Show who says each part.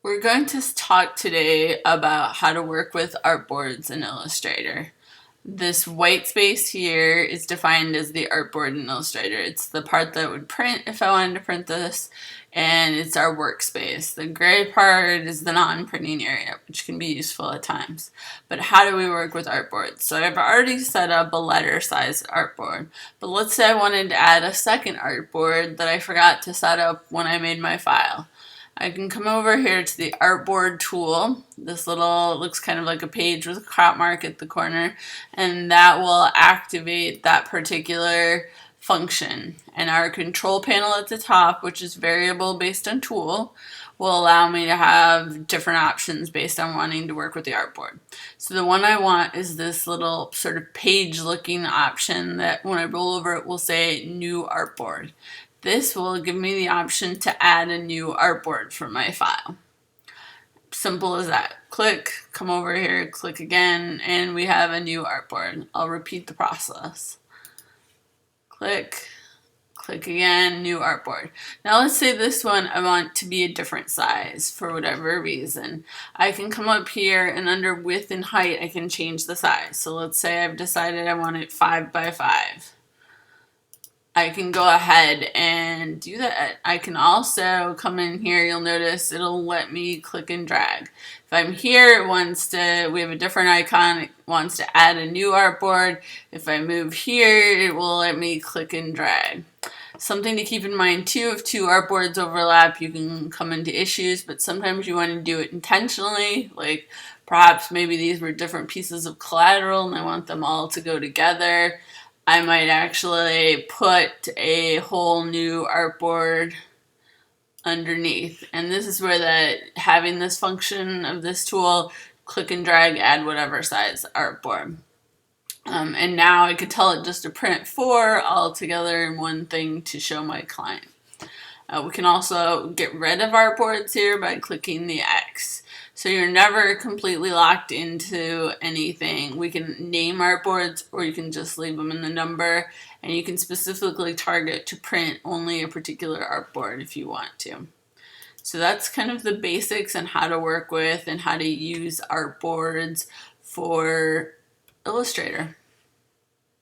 Speaker 1: We're going to talk today about how to work with artboards in Illustrator. This white space here is defined as the artboard in Illustrator. It's the part that would print if I wanted to print this, and it's our workspace. The gray part is the non-printing area, which can be useful at times. But how do we work with artboards? So I've already set up a letter size artboard, but let's say I wanted to add a second artboard that I forgot to set up when I made my file. I can come over here to the Artboard Tool. This little, looks kind of like a page with a crop mark at the corner, and that will activate that particular function. And our control panel at the top, which is variable based on tool, will allow me to have different options based on wanting to work with the artboard. So the one I want is this little sort of page looking option that when I roll over it will say new artboard. This will give me the option to add a new artboard for my file. Simple as that. Click, come over here, click again, and we have a new artboard. I'll repeat the process. Click, click again, new artboard. Now let's say this one I want to be a different size for whatever reason. I can come up here and under width and height I can change the size. So let's say I've decided I want it 5 by 5. I can go ahead and do that. I can also come in here, you'll notice it'll let me click and drag. If I'm here, we have a different icon, it wants to add a new artboard. If I move here, it will let me click and drag. Something to keep in mind too, if two artboards overlap, you can come into issues, but sometimes you want to do it intentionally, like perhaps maybe these were different pieces of collateral and I want them all to go together. I might actually put a whole new artboard underneath. And this is where having this function of this tool, click and drag, add whatever size artboard. And now I could tell it just to print 4 all together in one thing to show my client. We can also get rid of artboards here by clicking the X. So you're never completely locked into anything. We can name artboards or you can just leave them in the number, and you can specifically target to print only a particular artboard if you want to. So that's kind of the basics on how to work with and how to use artboards for Illustrator.